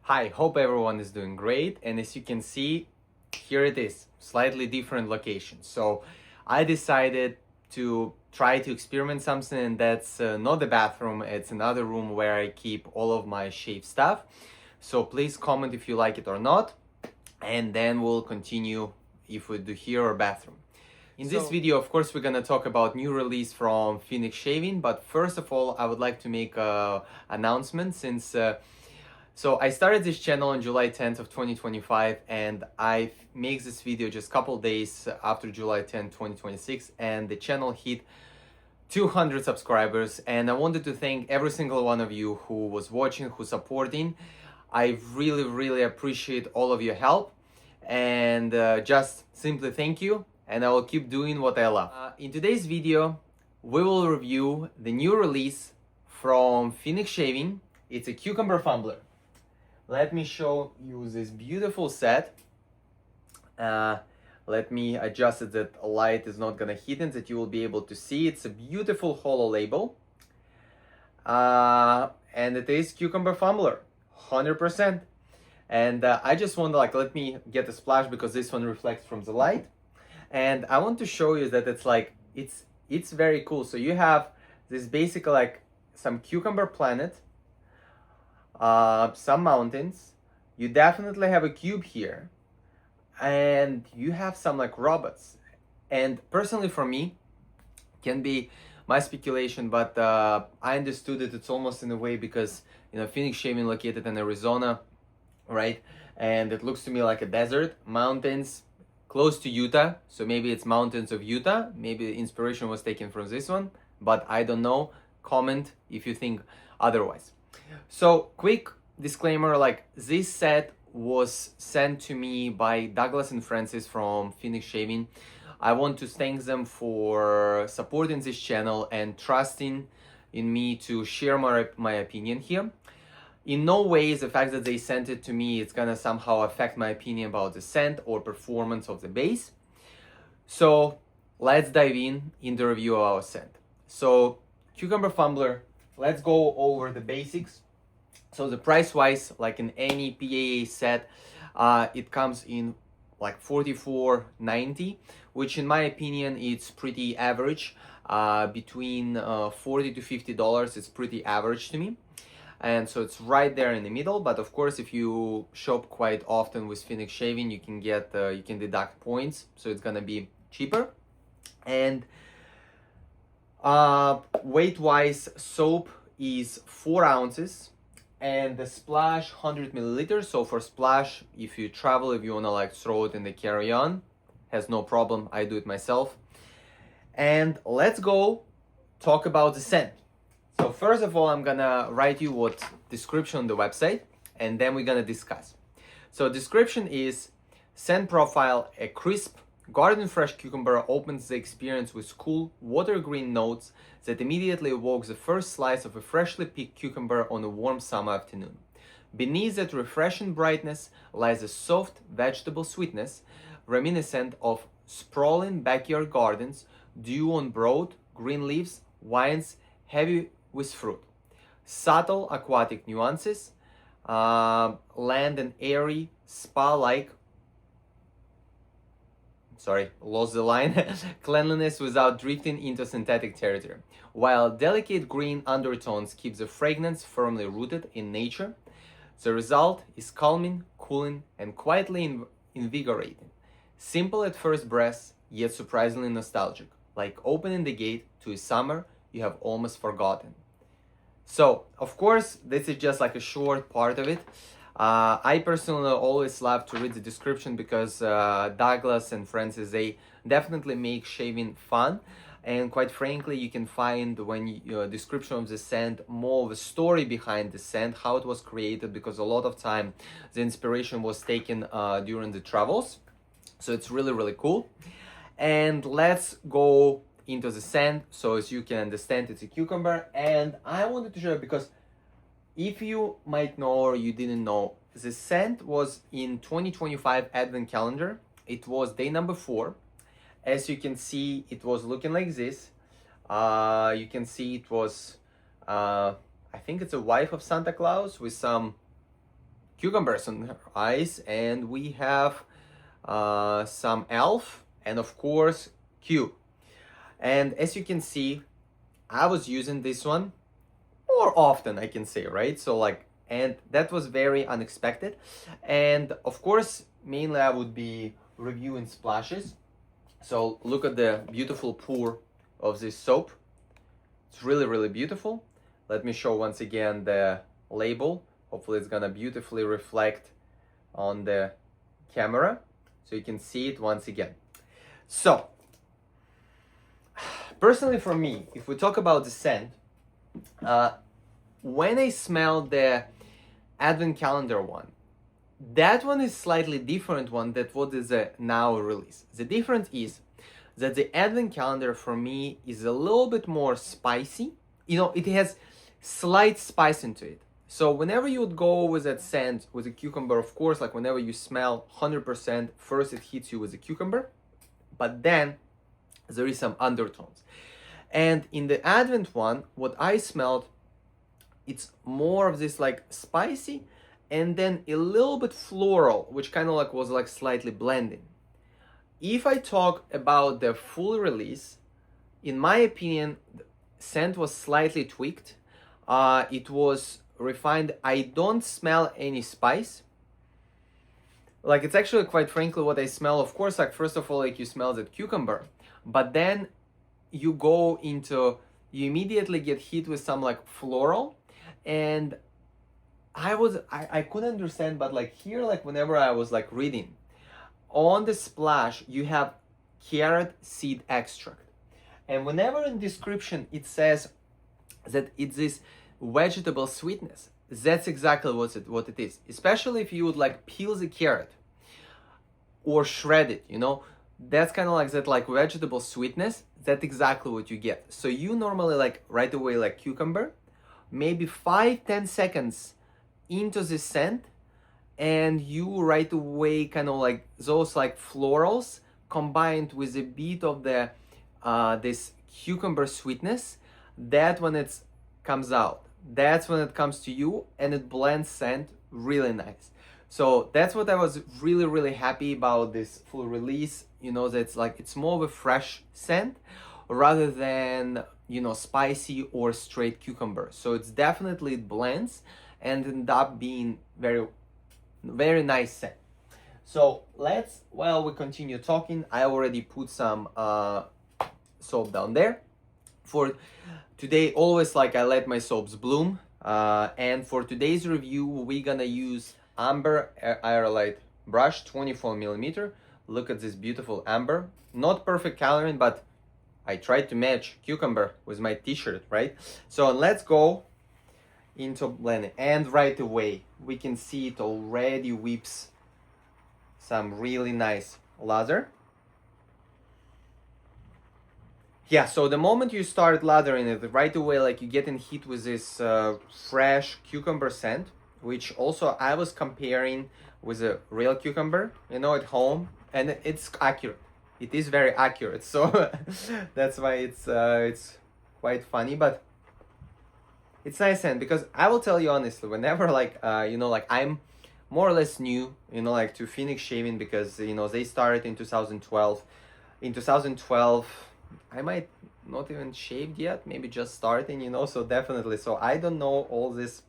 Hi, hope everyone is doing great. And as you can see, here it is, slightly different location. So I decided to try to experiment something, and that's not the bathroom, it's another room where I keep all of my shave stuff. So please comment if you like it or not, and then we'll continue if we do here or bathroom. In this video, of course, we're gonna talk about new release from Phoenix Shaving, but first of all, I would like to make a announcement since so I started this channel on July 10th of 2025, and I make this video just a couple days after July 10th, 2026, and the channel hit 200 subscribers, and I wanted to thank every single one of you who was watching, who's supporting. I really appreciate all of your help, and just simply thank you, and I will keep doing what I love. In today's video, we will review the new release from Phoenix Shaving. It's a Cucumber Fumbler. Let me show you this beautiful set. Let me adjust it that light is not gonna hit it, that you will be able to see. It's a beautiful hollow label. And it is Cucumber Fumbler, 100%. And I just want to let me get a splash because this one reflects from the light. And I want to show you that it's very cool. So you have this basically some cucumber planet, some mountains. You definitely have a cube here, and you have some robots. And personally, for me, can be my speculation, but I understood it. It's almost in a way because Phoenix Shaving located in Arizona, right? And it looks to me like a desert, mountains, close to Utah. So maybe it's mountains of Utah. Maybe the inspiration was taken from this one, but I don't know. Comment if you think otherwise. So quick disclaimer, this set was sent to me by Douglas and Francis from Phoenix Shaving. I want to thank them for supporting this channel and trusting in me to share my opinion here. In no way is the fact that they sent it to me, it's gonna somehow affect my opinion about the scent or performance of the base. So let's dive in the review of our scent. So Cucumber Fumbler, let's go over the basics. So the price wise, like in any PAA set, it comes in $44.90, which in my opinion it's pretty average. Between $40 to $50, it's pretty average to me. And so it's right there in the middle. But of course, if you shop quite often with Phoenix Shaving, you can get you can deduct points, so it's gonna be cheaper. And weight wise, soap is 4 ounces, and the splash 100 milliliters. So for splash, if you travel, if you wanna throw it in the carry-on, has no problem. I do it myself. And let's go talk about the scent. So first of all, I'm gonna write you what description on the website, and then we're gonna discuss. So description is scent profile: a crisp, garden fresh cucumber opens the experience with cool, water green notes that immediately evokes the first slice of a freshly picked cucumber on a warm summer afternoon. Beneath that refreshing brightness lies a soft vegetable sweetness, reminiscent of sprawling backyard gardens, dew on broad green leaves, vines heavy with fruit. Subtle aquatic nuances, land and airy, spa-like, lost the line, cleanliness without drifting into synthetic territory. While delicate green undertones keep the fragrance firmly rooted in nature, the result is calming, cooling, and quietly invigorating. Simple at first breath, yet surprisingly nostalgic, like opening the gate to a summer you have almost forgotten. So, of course, this is just a short part of it. I personally always love to read the description because Douglas and Francis, they definitely make shaving fun. And quite frankly, you can find when description of the scent more of a story behind the scent, how it was created, because a lot of time the inspiration was taken during the travels. So it's really cool. And let's go into the scent. So as you can understand, it's a cucumber, and I wanted to show you because if you might know or you didn't know, the scent was in 2025 advent calendar. It was day number 4. As you can see, it was looking like this. You can see it was I think it's a wife of Santa Claus with some cucumbers on her eyes, and we have some elf, and of course Q. And as you can see, I was using this one more often, I can say, right? So like, and that was very unexpected. And of course, mainly I would be reviewing splashes. So look at the beautiful pour of this soap. It's really, really beautiful. Let me show once again the label. Hopefully it's gonna beautifully reflect on the camera so you can see it once again. So, personally for me, if we talk about the scent, when I smell the Advent calendar one, that one is slightly different one than what is a now release. The difference is that the Advent calendar for me is a little bit more spicy. You know, it has slight spice into it. So whenever you would go with that scent with a cucumber, of course, like whenever you smell 100%, first it hits you with a cucumber, but then there is some undertones. And in the Advent one, what I smelled, it's more of this like spicy and then a little bit floral, which kind of like was like slightly blending. If I talk about the full release, in my opinion, the scent was slightly tweaked. It was refined. I don't smell any spice. Like it's actually quite frankly what I smell. Of course, like first of all, like you smell that cucumber, but then you go into, you immediately get hit with some like floral. And I couldn't understand, but like here, like whenever I was like reading on the splash, you have carrot seed extract. And whenever in description it says that it's this vegetable sweetness, that's exactly what it is. Especially if you would like peel the carrot or shred it, you know, that's kind of like that like vegetable sweetness. That's exactly what you get. So you normally like right away like cucumber, maybe 5-10 seconds into the scent, and you right away kind of like those like florals combined with a bit of the this cucumber sweetness. That when it comes out, that's when it comes to you, and it blends scent really nice. So that's what I was really, really happy about this full release. You know, that's like it's more of a fresh scent rather than, you know, spicy or straight cucumber. So it's definitely, it blends and end up being very, very nice scent. So let's, while we continue talking, I already put some soap down there. For today, always like I let my soaps bloom. And for today's review, we're gonna use Amber Aerolite brush, 24 millimeter. Look at this beautiful amber. Not perfect coloring, but I tried to match cucumber with my t-shirt, right? So let's go into blending. And right away, we can see it already whips some really nice lather. Yeah, so the moment you start lathering it, right away, like you get in hit with this fresh cucumber scent, which also I was comparing with a real cucumber, you know, at home, and it's accurate. It is very accurate, so that's why it's quite funny, but it's nice scent. Because I will tell you honestly, whenever like you know, like I'm more or less new, you know, like to Phoenix Shaving, because you know they started in 2012. In 2012, I might not even shaved yet, maybe just starting, you know, so definitely. So I don't know all this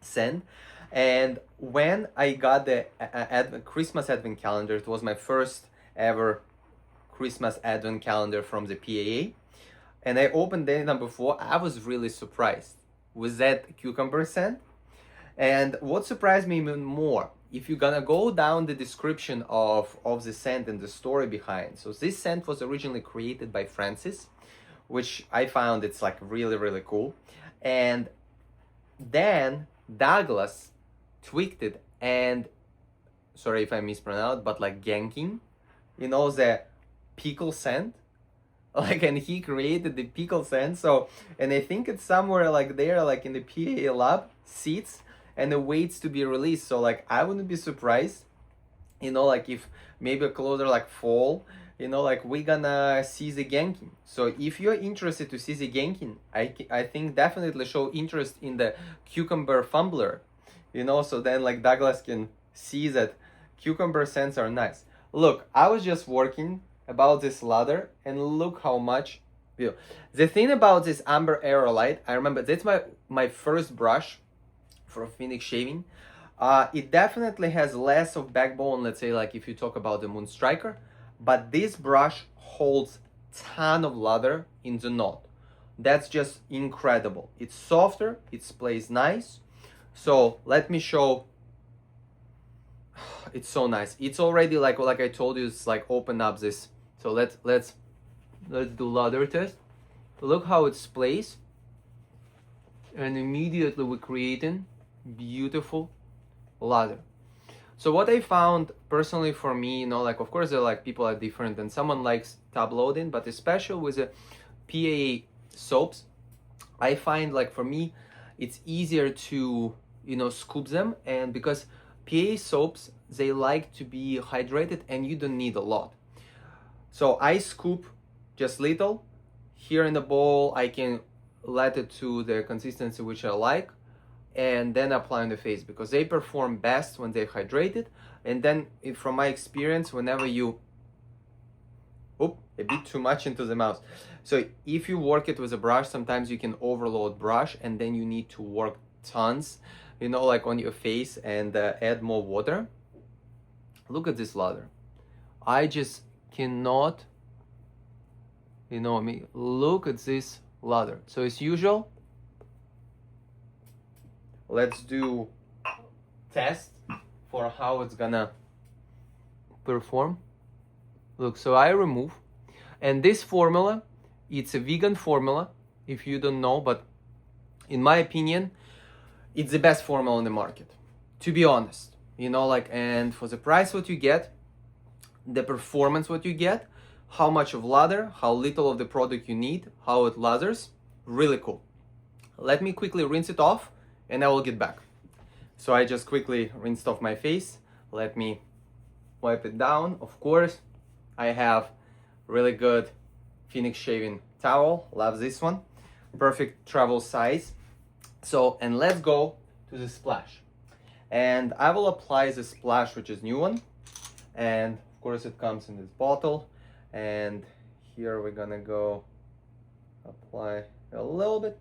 scent. And when I got the Christmas Advent calendar, it was my first ever Christmas Advent calendar from the PAA. And I opened day number 4. I was really surprised with that cucumber scent. And what surprised me even more, if you're gonna go down the description of the scent and the story behind. So this scent was originally created by Francis, which I found it's like really, really cool. And then Douglas tweaked it and, sorry if I mispronounced, but like Genkin, you know, the pickle scent. Like, and he created the pickle scent. So, and I think it's somewhere like there, like in the PAA lab, sits and it waits to be released. So like I wouldn't be surprised, you know, like if maybe closer like fall, you know, like we're gonna see the Genkin. So if you're interested to see the Genkin, I think definitely show interest in the Cucumber Fumbler, you know, so then like Douglas can see that cucumber scents are nice. Look, I was just working about this lather and look how much. The thing about this Amber Aerolite, I remember that's my first brush for Phoenix shaving. It definitely has less of backbone, let's say like if you talk about the Moonstriker, but this brush holds ton of lather in the knot. That's just incredible. It's softer, it plays nice. So let me show. It's so nice. It's already like I told you, it's like open up this. So let's do lather test. Look how it plays, and immediately we're creating beautiful lather. So what I found personally for me, you know, like of course they're like people are different, and someone likes tab loading, but especially with the PA soaps, I find like for me it's easier to, you know, scoop them, and because PA soaps, they like to be hydrated and you don't need a lot. So I scoop just little here in the bowl. I can let it to the consistency which I like, and then apply on the face, because they perform best when they're hydrated. And then from my experience, whenever you a bit too much into the mouth, so if you work it with a brush, sometimes you can overload brush and then you need to work tons, you know, like on your face, and add more water. Look at this lather. I just cannot, you know, I mean, look at this lather. So as usual, let's do test for how it's gonna perform. Look, so I remove, and this formula, it's a vegan formula, if you don't know, but in my opinion, it's the best formula on the market, to be honest, you know, like, and for the price what you get, the performance what you get, how much of lather, how little of the product you need, how it lathers, really cool. Let me quickly rinse it off and I will get back. So I just quickly rinsed off my face. Let me wipe it down. Of course, I have really good Phoenix shaving towel. Love this one. Perfect travel size. So, and let's go to the splash. And I will apply the splash, which is new one. And of course it comes in this bottle. And here we're gonna go apply a little bit.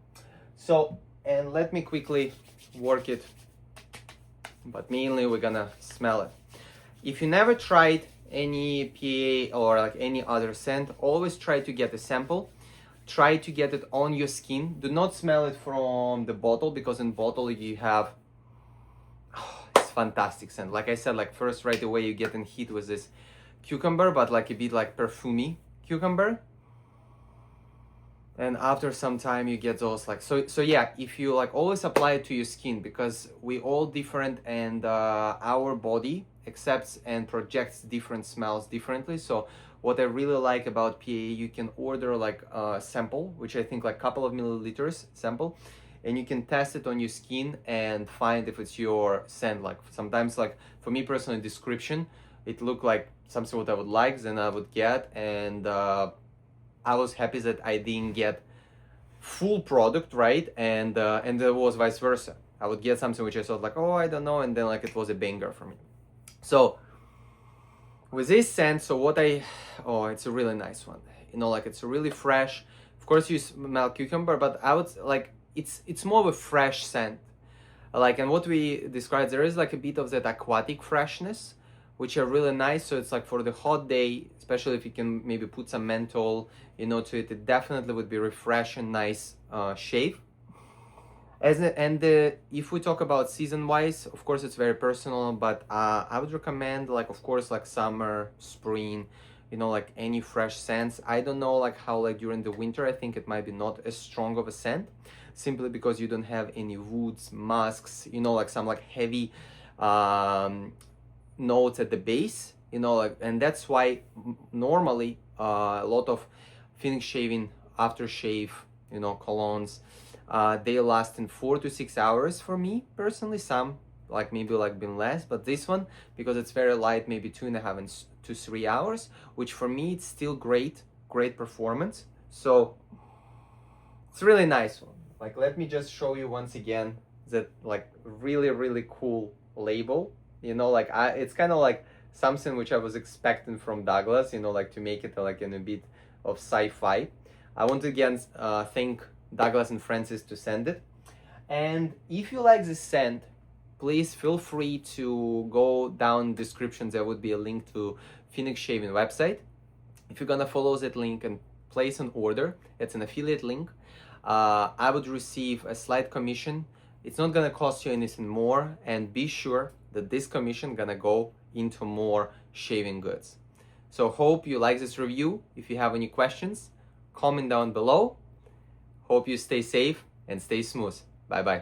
So, and let me quickly work it, but mainly we're gonna smell it. If you never tried any PA or like any other scent, always try to get a sample. Try to get it on your skin. Do not smell it from the bottle, because in bottle you have, it's fantastic scent. Like I said, like first right away you get in hit with this cucumber, but like a bit like perfumey cucumber. And after some time you get those like, so yeah, if you like always apply it to your skin, because we all different, and our body accepts and projects different smells differently. So what I really like about PA, you can order like a sample, which I think like couple of milliliters sample, and you can test it on your skin and find if it's your scent. Like sometimes, like for me personally, description, it looked like something what I would like, then I would get, and I was happy that I didn't get full product, right? And there was vice versa. I would get something which I thought like, oh, I don't know, and then like it was a banger for me. So with this scent, so what it's a really nice one. You know, like it's really fresh. Of course you smell cucumber, but I would like, it's more of a fresh scent. Like, and what we described, there is like a bit of that aquatic freshness, which are really nice. So it's like for the hot day, especially if you can maybe put some menthol, you know, to it, it definitely would be refreshing, nice shave. If we talk about season wise, of course it's very personal, but I would recommend like, of course, like summer, spring, you know, like any fresh scents. I don't know like how like during the winter, I think it might be not as strong of a scent, simply because you don't have any woods, musks, you know, like some like heavy notes at the base, you know, like, and that's why normally a lot of Phoenix shaving aftershave, you know, colognes, they last in 4 to 6 hours for me personally. Some like maybe like been less, but this one, because it's very light, maybe 2.5 to 3 hours, which for me it's still great performance. So it's really nice one. Like, let me just show you once again that like really cool label, you know, like it's kind of like something which I was expecting from Douglas, you know, like to make it like in a bit of sci-fi. I want to again thank Douglas and Francis to send it. And if you like this scent, please feel free to go down description. There would be a link to Phoenix Shaving website. If you're gonna follow that link and place an order, it's an affiliate link, I would receive a slight commission. It's not gonna cost you anything more, and be sure that this commission gonna go into more shaving goods. So hope you like this review. If you have any questions, comment down below. Hope you stay safe and stay smooth. Bye bye.